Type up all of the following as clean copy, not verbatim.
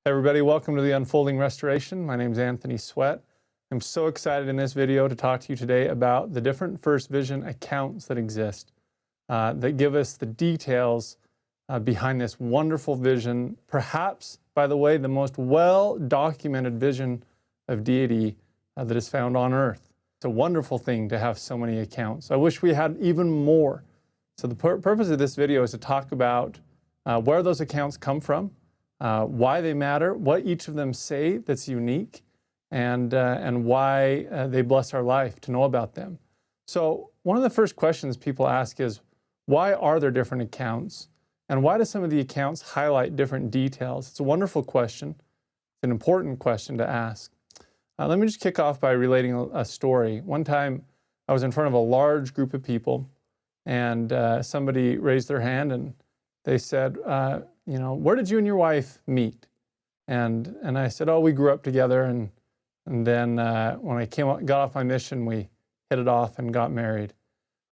Hey everybody, welcome to the Unfolding Restoration. My name is Anthony Sweat. I'm so excited in this video to talk to you today about the different First Vision accounts that exist, that give us the details behind this wonderful vision, perhaps, by the way, the most well-documented vision of deity that is found on earth. It's a wonderful thing to have so many accounts. I wish we had even more. So the purpose of this video is to talk about where those accounts come from, why they matter, what each of them say that's unique, and why they bless our life to know about them. So one of the first questions people ask is, why are there different accounts? And why do some of the accounts highlight different details? It's a wonderful question. It's an important question to ask. Let me just kick off by relating a story. One time I was in front of a large group of people, and somebody raised their hand and they said, where did you and your wife meet? And I said, oh, we grew up together, and then when I got off my mission, we hit it off and got married.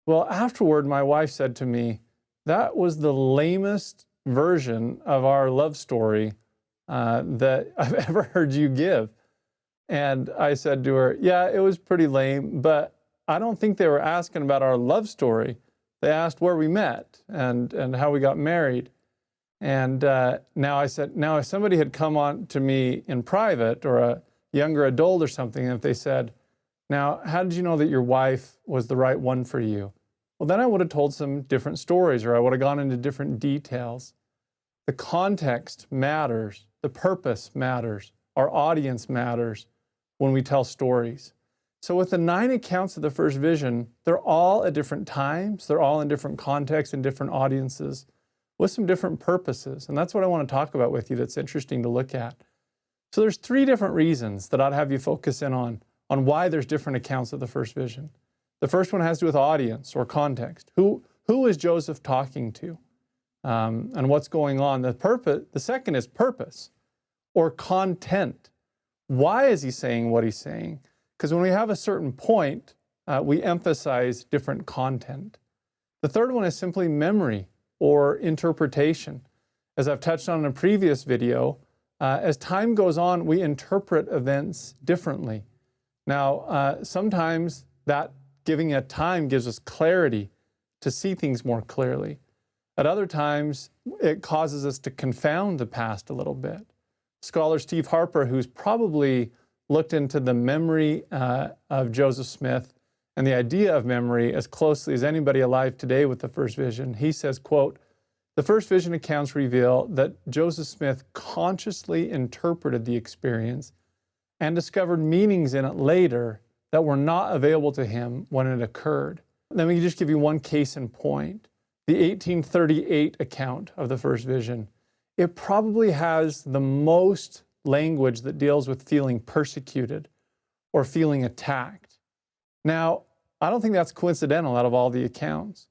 Well, afterward, my wife said to me, that was the lamest version of our love story that I've ever heard you give. And I said to her, yeah, it was pretty lame, but I don't think they were asking about our love story. They asked where we met and how we got married. And now I said, now if somebody had come on to me in private, or a younger adult or something, if they said, now, how did you know that your wife was the right one for you? Well, then I would have told some different stories, or I would have gone into different details. The context matters. The purpose matters. Our audience matters when we tell stories. So with the 9 accounts of the First Vision, they're all at different times. They're all in different contexts and different audiences with some different purposes. And that's what I want to talk about with you that's interesting to look at. So there's 3 different reasons that I'd have you focus in on why there's different accounts of the First Vision. The first one has to do with audience or context. Who is Joseph talking to? And what's going on? The second is purpose or content. Why is he saying what he's saying? Because when we have a certain point, we emphasize different content. The third one is simply memory or interpretation. As I've touched on in a previous video, as time goes on, we interpret events differently. Now, sometimes that giving it time gives us clarity to see things more clearly. At other times, it causes us to confound the past a little bit. Scholar Steve Harper, who's probably looked into the memory of Joseph Smith and the idea of memory as closely as anybody alive today with the First Vision, he says, quote, the First Vision accounts reveal that Joseph Smith consciously interpreted the experience and discovered meanings in it later that were not available to him when it occurred. Let me just give you one case in point. The 1838 account of the First Vision, it probably has the most language that deals with feeling persecuted or feeling attacked. Now, I don't think that's coincidental out of all the accounts,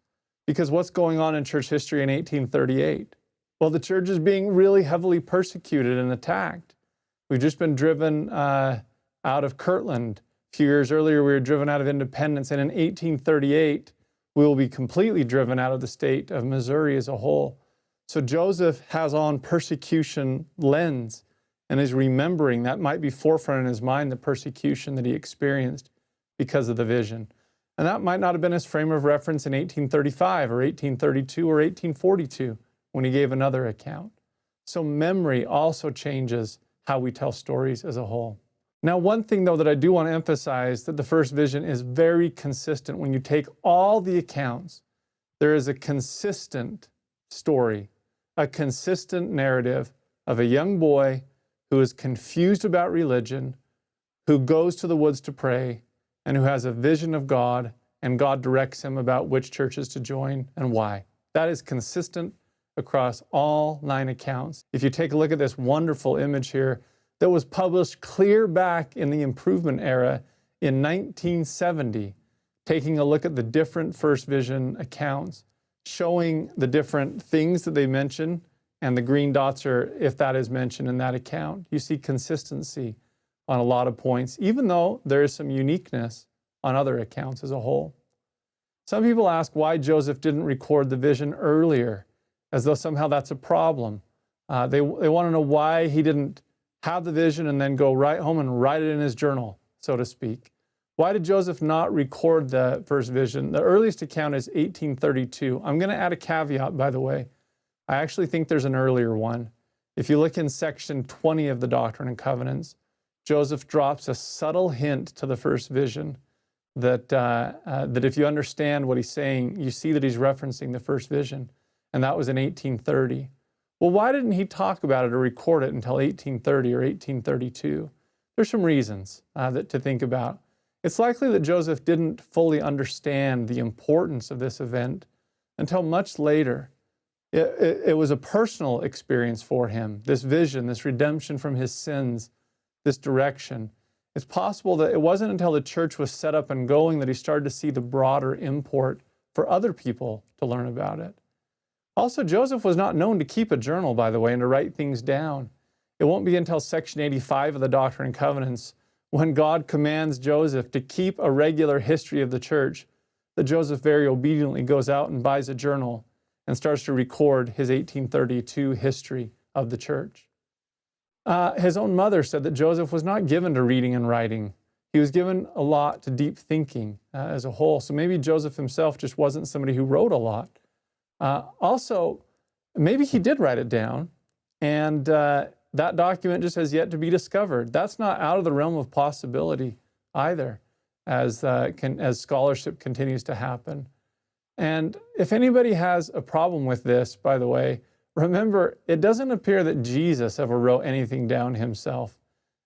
because what's going on in church history in 1838? Well, the church is being really heavily persecuted and attacked. We've just been driven out of Kirtland. A few years earlier, we were driven out of Independence, and in 1838, we will be completely driven out of the state of Missouri as a whole. So Joseph has on persecution lens and is remembering that might be forefront in his mind, the persecution that he experienced because of the vision. And that might not have been his frame of reference in 1835 or 1832 or 1842 when he gave another account. So memory also changes how we tell stories as a whole. Now, one thing, though, that I do want to emphasize, that the First Vision is very consistent. When you take all the accounts, there is a consistent story, a consistent narrative of a young boy who is confused about religion, who goes to the woods to pray, and who has a vision of God, and God directs him about which churches to join and why. That is consistent across all 9 accounts. If you take a look at this wonderful image here that was published clear back in the Improvement era in 1970, taking a look at the different First Vision accounts, showing the different things that they mention, and the green dots are if that is mentioned in that account. You see consistency on a lot of points, even though there is some uniqueness on other accounts as a whole. Some people ask why Joseph didn't record the vision earlier, as though somehow that's a problem. They want to know why he didn't have the vision, and then go right home and write it in his journal, so to speak. Why did Joseph not record the first vision? The earliest account is 1832. I'm going to add a caveat, by the way. I actually think there's an earlier one. If you look in section 20 of the Doctrine and Covenants, Joseph drops a subtle hint to the first vision that if you understand what he's saying, you see that he's referencing the first vision, and that was in 1830. Well, why didn't he talk about it or record it until 1830 or 1832? There's some reasons to think about. It's likely that Joseph didn't fully understand the importance of this event until much later. It was a personal experience for him, this vision, this redemption from his sins, this direction. It's possible that it wasn't until the church was set up and going that he started to see the broader import for other people to learn about it. Also, Joseph was not known to keep a journal, by the way, and to write things down. It won't be until section 85 of the Doctrine and Covenants, when God commands Joseph to keep a regular history of the church, that Joseph very obediently goes out and buys a journal and starts to record his 1832 history of the church. His own mother said that Joseph was not given to reading and writing. He was given a lot to deep thinking as a whole. So maybe Joseph himself just wasn't somebody who wrote a lot. Also, maybe he did write it down, and that document just has yet to be discovered. That's not out of the realm of possibility either, as scholarship continues to happen. And if anybody has a problem with this, by the way, remember, it doesn't appear that Jesus ever wrote anything down himself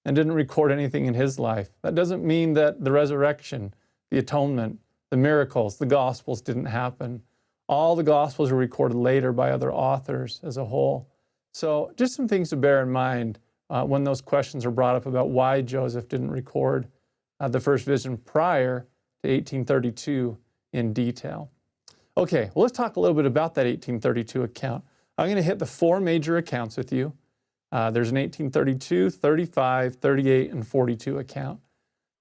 and didn't record anything in his life. That doesn't mean that the resurrection, the atonement, the miracles, the Gospels didn't happen. All the Gospels were recorded later by other authors as a whole. So just some things to bear in mind when those questions are brought up about why Joseph didn't record the first vision prior to 1832 in detail. Okay, well, let's talk a little bit about that 1832 account. I'm going to hit the four major accounts with you. There's an 1832, 35, 38, and 42 account.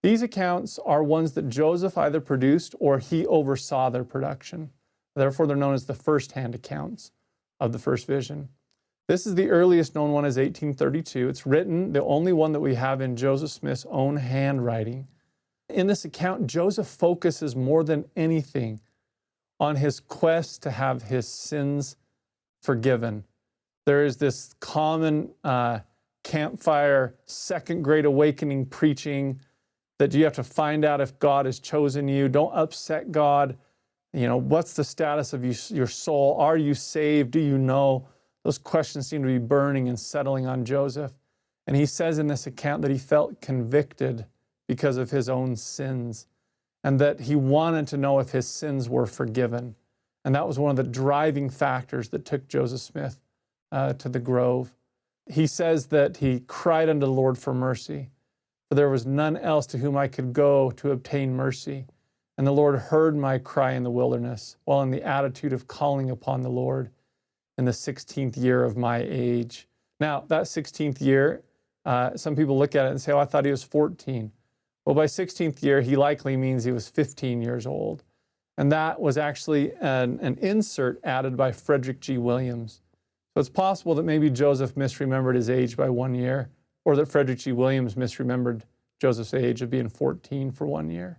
These accounts are ones that Joseph either produced or he oversaw their production. Therefore, they're known as the first-hand accounts of the first vision. This is the earliest known one as 1832. It's written, the only one that we have in Joseph Smith's own handwriting. In this account, Joseph focuses more than anything on his quest to have his sins forgiven. There is this common campfire, second great awakening preaching that you have to find out if God has chosen you. Don't upset God. You know, what's the status of your soul? Are you saved? Do you know? Those questions seem to be burning and settling on Joseph. And he says in this account that he felt convicted because of his own sins, and that he wanted to know if his sins were forgiven. And that was one of the driving factors that took Joseph Smith to the grove. He says that he cried unto the Lord for mercy, for there was none else to whom I could go to obtain mercy. And the Lord heard my cry in the wilderness, while in the attitude of calling upon the Lord in the 16th year of my age. Now, that 16th year, some people look at it and say, oh, I thought he was 14. Well, by 16th year, he likely means he was 15 years old. And that was actually an insert added by Frederick G. Williams. So it's possible that maybe Joseph misremembered his age by 1 year, or that Frederick G. Williams misremembered Joseph's age of being 14 for 1 year.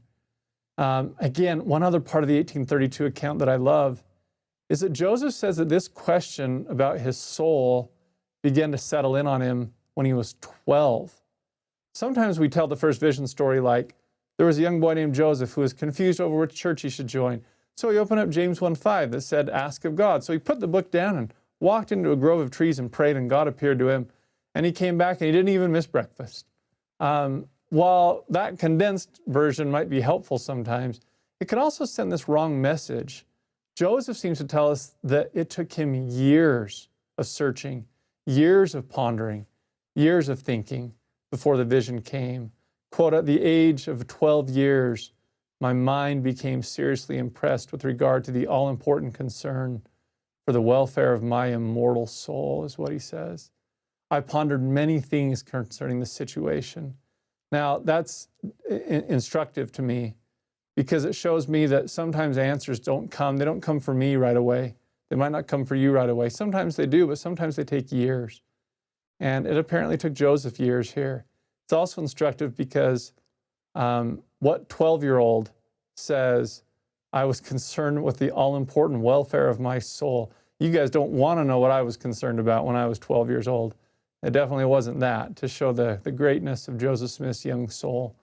Again, one other part of the 1832 account that I love is that Joseph says that this question about his soul began to settle in on him when he was 12. Sometimes we tell the first vision story like, there was a young boy named Joseph who was confused over which church he should join. So he opened up James 1:5 that said, ask of God. So he put the book down and walked into a grove of trees and prayed, and God appeared to him. And he came back and he didn't even miss breakfast. While that condensed version might be helpful sometimes, it could also send this wrong message. Joseph seems to tell us that it took him years of searching, years of pondering, years of thinking before the vision came. Quote, at the age of 12 years, my mind became seriously impressed with regard to the all-important concern for the welfare of my immortal soul, is what he says. I pondered many things concerning the situation. Now, that's instructive to me because it shows me that sometimes answers don't come. They don't come for me right away. They might not come for you right away. Sometimes they do, but sometimes they take years. And it apparently took Joseph years here. It's also instructive because what 12-year-old says, I was concerned with the all-important welfare of my soul. You guys don't want to know what I was concerned about when I was 12 years old. It definitely wasn't that, to show the greatness of Joseph Smith's young soul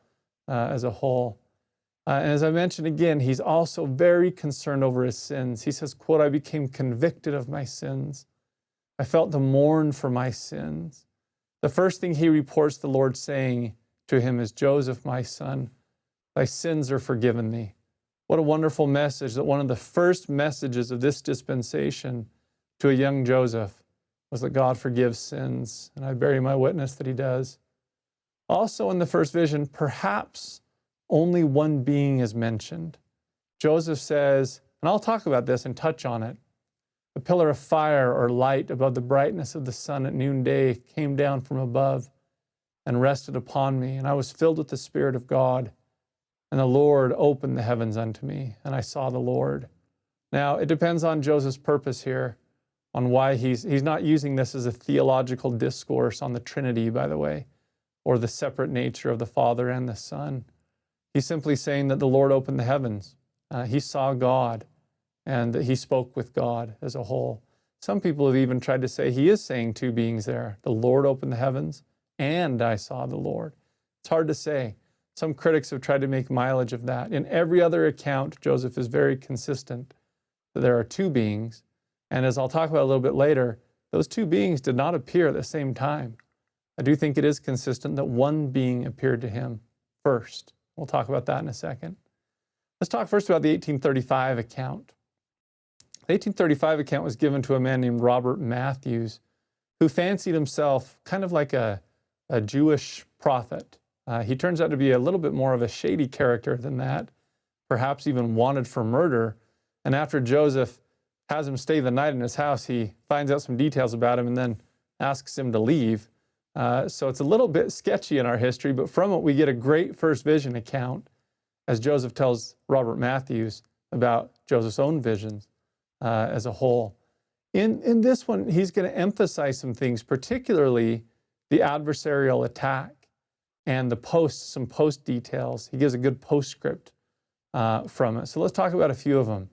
as a whole. And as I mentioned again, he's also very concerned over his sins. He says, quote, I became convicted of my sins. I felt to mourn for my sins. The first thing he reports the Lord saying to him is, Joseph, my son, thy sins are forgiven thee. What a wonderful message, that one of the first messages of this dispensation to a young Joseph was that God forgives sins. And I bear my witness that he does. Also in the first vision, perhaps only one being is mentioned. Joseph says, and I'll talk about this and touch on it, a pillar of fire or light above the brightness of the sun at noonday came down from above and rested upon me, and I was filled with the Spirit of God. And the Lord opened the heavens unto me, and I saw the Lord. Now, it depends on Joseph's purpose here, on why he's not using this as a theological discourse on the Trinity, by the way, or the separate nature of the Father and the Son. He's simply saying that the Lord opened the heavens. He saw God, and that he spoke with God as a whole. Some people have even tried to say he is saying two beings there. The Lord opened the heavens, and I saw the Lord. It's hard to say. Some critics have tried to make mileage of that. In every other account, Joseph is very consistent that there are two beings. And as I'll talk about a little bit later, those two beings did not appear at the same time. I do think it is consistent that one being appeared to him first. We'll talk about that in a second. Let's talk first about the 1835 account. The 1835 account was given to a man named Robert Matthews, who fancied himself kind of like a Jewish prophet. He turns out to be a little bit more of a shady character than that, perhaps even wanted for murder. And after Joseph has him stay the night in his house, he finds out some details about him and then asks him to leave. So it's a little bit sketchy in our history, but from it we get a great first vision account as Joseph tells Robert Matthews about Joseph's own visions as a whole. In this one, he's going to emphasize some things, particularly the adversarial attack and some post details. He gives a good postscript from it. So let's talk about a few of them.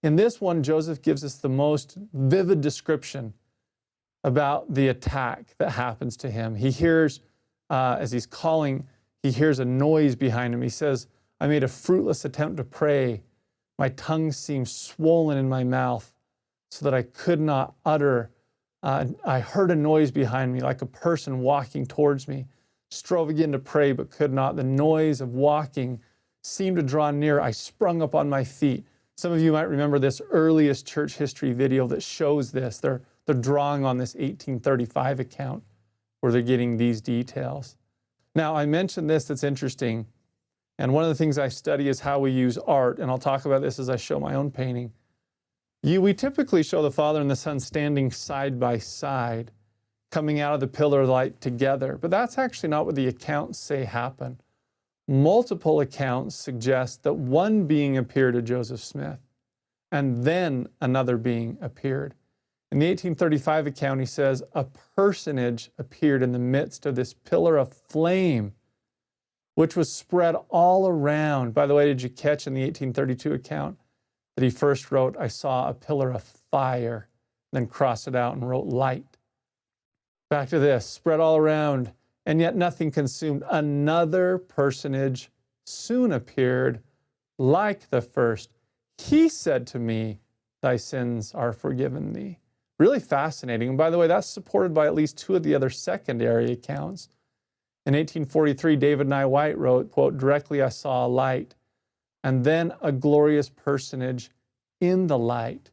In this one, Joseph gives us the most vivid description about the attack that happens to him. He hears, as he's calling, he hears a noise behind him. He says, I made a fruitless attempt to pray. My tongue seemed swollen in my mouth so that I could not utter. I heard a noise behind me like a person walking towards me. Strove again to pray, but could not. The noise of walking seemed to draw near. I sprung up on my feet. Some of you might remember this earliest church history video that shows this. They're drawing on this 1835 account where they're getting these details. Now, I mentioned this that's interesting, and one of the things I study is how we use art, and I'll talk about this as I show my own painting. We typically show the Father and the Son standing side by side, coming out of the pillar of light together, but that's actually not what the accounts say happened. Multiple accounts suggest that one being appeared to Joseph Smith, and then another being appeared. In the 1835 account, he says, a personage appeared in the midst of this pillar of flame, which was spread all around. By the way, did you catch in the 1832 account that he first wrote, I saw a pillar of fire, then crossed it out and wrote light? Back to this, spread all around, and yet nothing consumed. Another personage soon appeared like the first. He said to me, thy sins are forgiven thee. Really fascinating. And by the way, that's supported by at least two of the other secondary accounts. In 1843, David Nye White wrote, quote, directly I saw a light, and then a glorious personage in the light,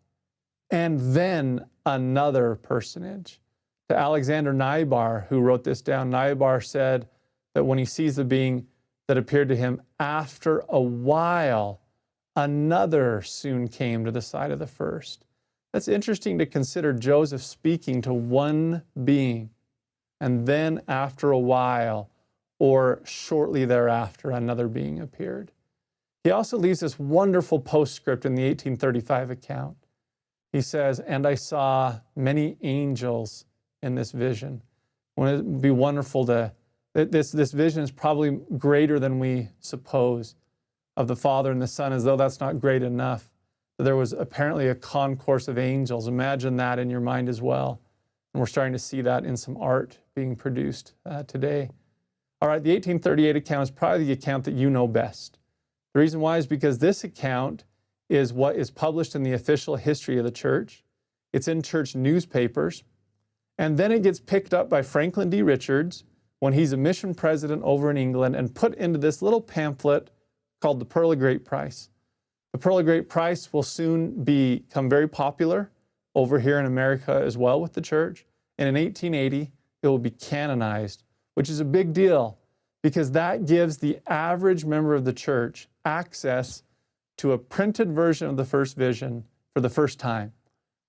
and then another personage. To Alexander Nybar, who wrote this down, Nybar said that when he sees the being that appeared to him, after a while, another soon came to the side of the first. That's interesting to consider Joseph speaking to one being, and then after a while, or shortly thereafter, another being appeared. He also leaves this wonderful postscript in the 1835 account. He says, and I saw many angels in this vision. Wouldn't it be wonderful this vision is probably greater than we suppose of the Father and the Son, as though that's not great enough. There was apparently a concourse of angels. Imagine that in your mind as well. And we're starting to see that in some art being produced today. All right, the 1838 account is probably the account that you know best. The reason why is because this account is what is published in the official history of the church. It's in church newspapers. And then it gets picked up by Franklin D. Richards when he's a mission president over in England and put into this little pamphlet called the Pearl of Great Price. The Pearl of Great Price will soon become very popular over here in America as well with the church. And in 1880, it will be canonized, which is a big deal because that gives the average member of the church access to a printed version of the first vision for the first time.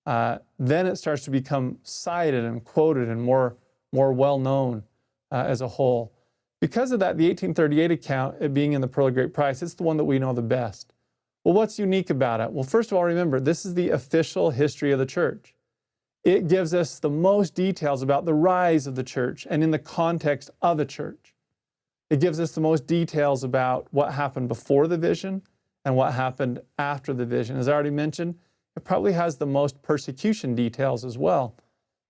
Then it starts to become cited and quoted and more well-known as a whole. Because of that, the 1838 account, it being in the Pearl of Great Price, it's the one that we know the best. Well, what's unique about it? Well, first of all, remember, this is the official history of the church. It gives us the most details about the rise of the church and in the context of a church. It gives us the most details about what happened before the vision and what happened after the vision. As I already mentioned, it probably has the most persecution details as well,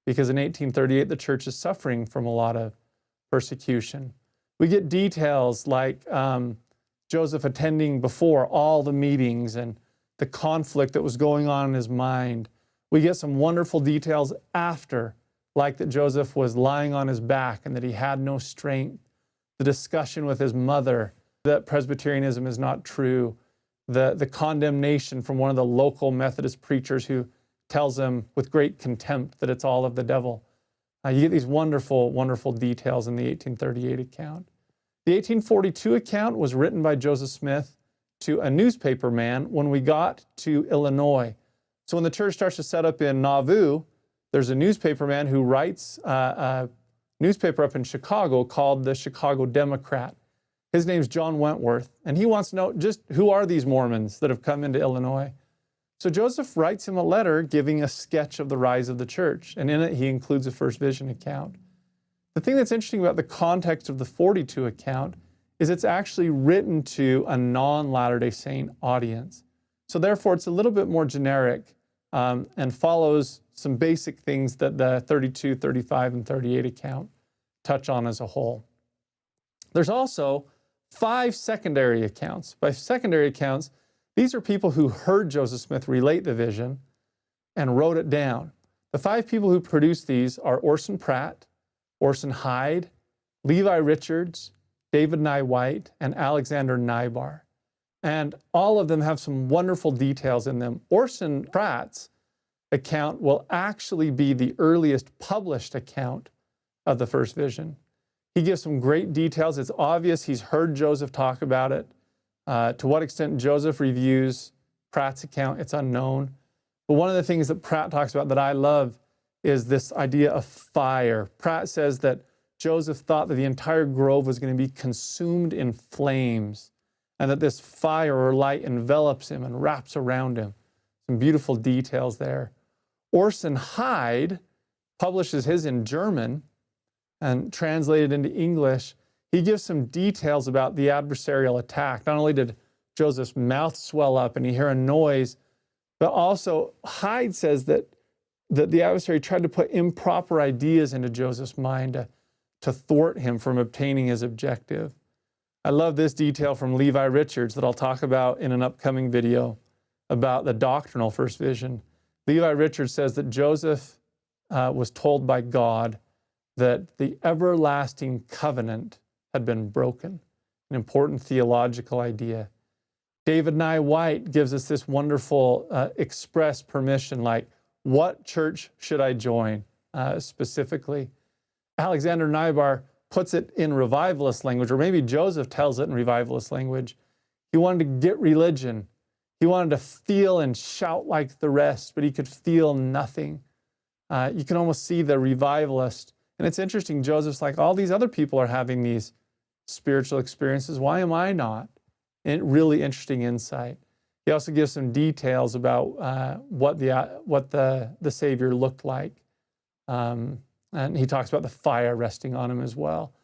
because in 1838, the church is suffering from a lot of persecution. We get details like Joseph attending before all the meetings and the conflict that was going on in his mind. We get some wonderful details after, like that Joseph was lying on his back and that he had no strength, the discussion with his mother, that Presbyterianism is not true, the condemnation from one of the local Methodist preachers who tells him with great contempt that it's all of the devil. You get these wonderful, wonderful details in the 1838 account. The 1842 account was written by Joseph Smith to a newspaper man when we got to Illinois. So when the church starts to set up in Nauvoo, there's a newspaper man who writes a newspaper up in Chicago called the Chicago Democrat. His name's John Wentworth, and he wants to know just who are these Mormons that have come into Illinois. So Joseph writes him a letter giving a sketch of the rise of the church, and in it he includes a first vision account. The thing that's interesting about the context of the 42 account is it's actually written to a non-Latter-day Saint audience. So therefore it's a little bit more generic and follows some basic things that the 32, 35, and 38 account touch on as a whole. There's also 5 secondary accounts. By secondary accounts, these are people who heard Joseph Smith relate the vision and wrote it down. The 5 people who produced these are Orson Pratt, Orson Hyde, Levi Richards, David Nye White, and Alexander Nybar. And all of them have some wonderful details in them. Orson Pratt's account will actually be the earliest published account of the first vision. He gives some great details. It's obvious he's heard Joseph talk about it. To what extent Joseph reviews Pratt's account, it's unknown. But one of the things that Pratt talks about that I love is this idea of fire. Pratt says that Joseph thought that the entire grove was going to be consumed in flames and that this fire or light envelops him and wraps around him. Some beautiful details there. Orson Hyde publishes his in German and translated into English. He gives some details about the adversarial attack. Not only did Joseph's mouth swell up and he hear a noise, but also Hyde says that the adversary tried to put improper ideas into Joseph's mind to thwart him from obtaining his objective. I love this detail from Levi Richards that I'll talk about in an upcoming video about the doctrinal first vision. Levi Richards says that Joseph was told by God that the everlasting covenant had been broken, an important theological idea. David Nye White gives us this wonderful express permission, like, what church should I join specifically? Alexander Nybar puts it in revivalist language, or maybe Joseph tells it in revivalist language. He wanted to get religion. He wanted to feel and shout like the rest, but he could feel nothing. You can almost see the revivalist. And it's interesting, Joseph's like, all these other people are having these spiritual experiences. Why am I not? And really interesting insight. He also gives some details about what the Savior looked like. And he talks about the fire resting on him as well.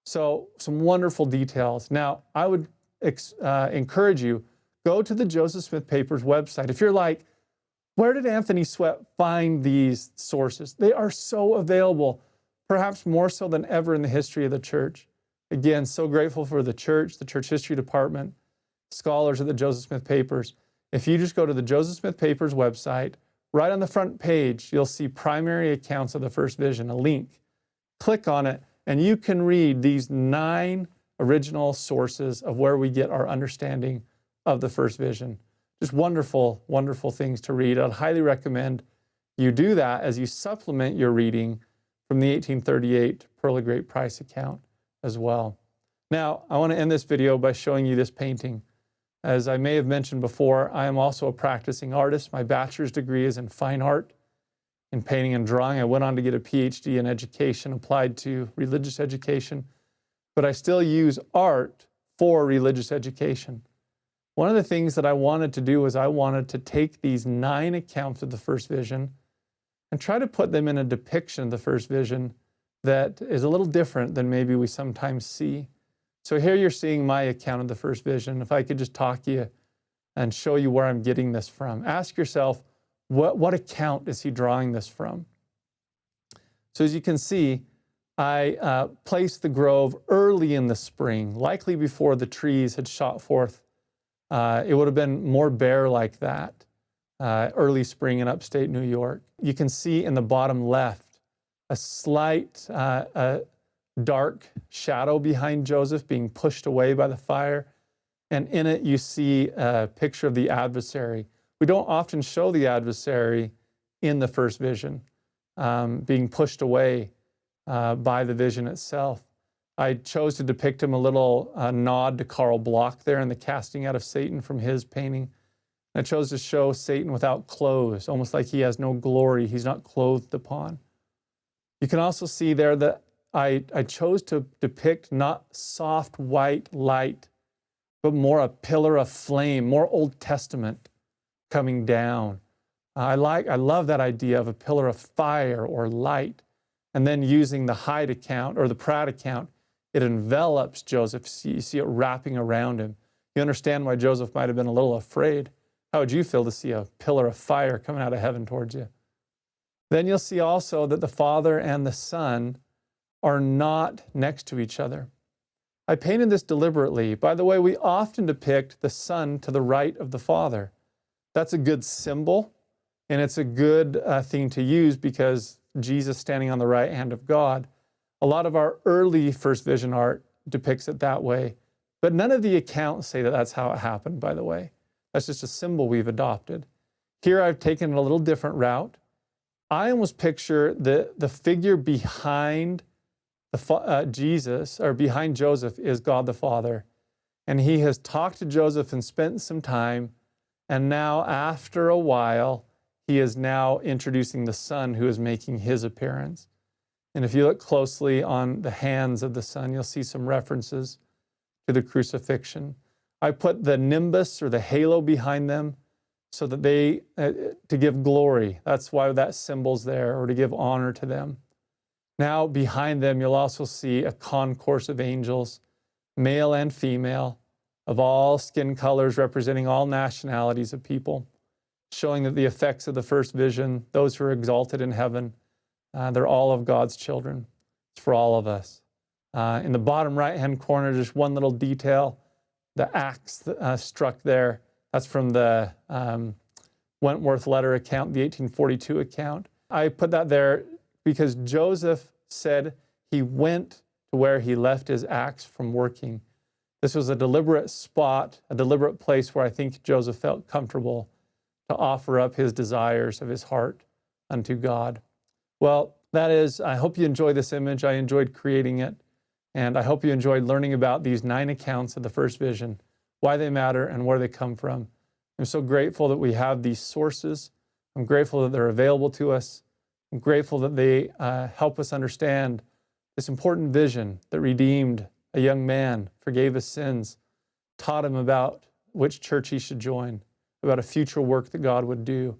So some wonderful details. Now, I would encourage you, go to the Joseph Smith Papers website. If you're like, where did Anthony Sweat find these sources? They are so available, perhaps more so than ever in the history of the church. Again, so grateful for the church history department, scholars at the Joseph Smith Papers. If you just go to the Joseph Smith Papers website, right on the front page, you'll see primary accounts of the first vision, a link. Click on it, and you can read these 9 original sources of where we get our understanding of the first vision. Just wonderful, wonderful things to read. I'd highly recommend you do that as you supplement your reading from the 1838 Pearl of Great Price account as well. Now, I want to end this video by showing you this painting. As I may have mentioned before, I am also a practicing artist. My bachelor's degree is in fine art, in painting and drawing. I went on to get a PhD in education, applied to religious education, but I still use art for religious education. One of the things that I wanted to do was I wanted to take these 9 accounts of the first vision and try to put them in a depiction of the first vision that is a little different than maybe we sometimes see. So here you're seeing my account of the first vision. If I could just talk to you and show you where I'm getting this from. Ask yourself, what account is he drawing this from? So as you can see, I placed the grove early in the spring, likely before the trees had shot forth. It would have been more bare like that, early spring in upstate New York. You can see in the bottom left a slight dark shadow behind Joseph being pushed away by the fire. And in it, you see a picture of the adversary. We don't often show the adversary in the first vision, being pushed away by the vision itself. I chose to depict him a little nod to Karl Bloch there in the casting out of Satan from his painting. I chose to show Satan without clothes, almost like he has no glory. He's not clothed upon. You can also see there that I chose to depict not soft white light, but more a pillar of flame, more Old Testament coming down. I love that idea of a pillar of fire or light. And then using the Hyde account or the Pratt account, it envelops Joseph. You see it wrapping around him. You understand why Joseph might have been a little afraid. How would you feel to see a pillar of fire coming out of heaven towards you? Then you'll see also that the Father and the Son are not next to each other. I painted this deliberately. By the way, we often depict the Son to the right of the Father. That's a good symbol, and it's a good thing to use because Jesus standing on the right hand of God. A lot of our early first vision art depicts it that way, but none of the accounts say that that's how it happened, by the way. That's just a symbol we've adopted. Here I've taken a little different route. I almost picture the figure behind Jesus, or behind Joseph, is God the Father. And he has talked to Joseph and spent some time, and now after a while, he is now introducing the Son who is making his appearance. And if you look closely on the hands of the Son, you'll see some references to the crucifixion. I put the nimbus or the halo behind them so that they, to give glory. That's why that symbol's there, or to give honor to them. Now behind them, you'll also see a concourse of angels, male and female, of all skin colors, representing all nationalities of people, showing that the effects of the first vision, those who are exalted in heaven, they're all of God's children. It's for all of us. In the bottom right-hand corner, just one little detail, the axe struck there. That's from the Wentworth letter account, the 1842 account. I put that there because Joseph said he went to where he left his axe from working. This was a deliberate spot, a deliberate place where I think Joseph felt comfortable to offer up his desires of his heart unto God. Well, that is, I hope you enjoy this image. I enjoyed creating it. And I hope you enjoyed learning about these 9 accounts of the first vision, why they matter and where they come from. I'm so grateful that we have these sources. I'm grateful that they're available to us. I'm grateful that they help us understand this important vision that redeemed a young man, forgave his sins, taught him about which church he should join, about a future work that God would do,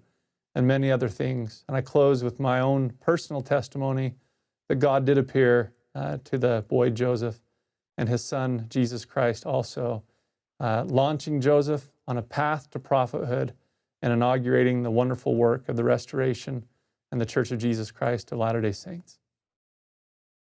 and many other things. And I close with my own personal testimony that God did appear to the boy Joseph and his son Jesus Christ also, launching Joseph on a path to prophethood and inaugurating the wonderful work of the restoration and the Church of Jesus Christ of Latter-day Saints.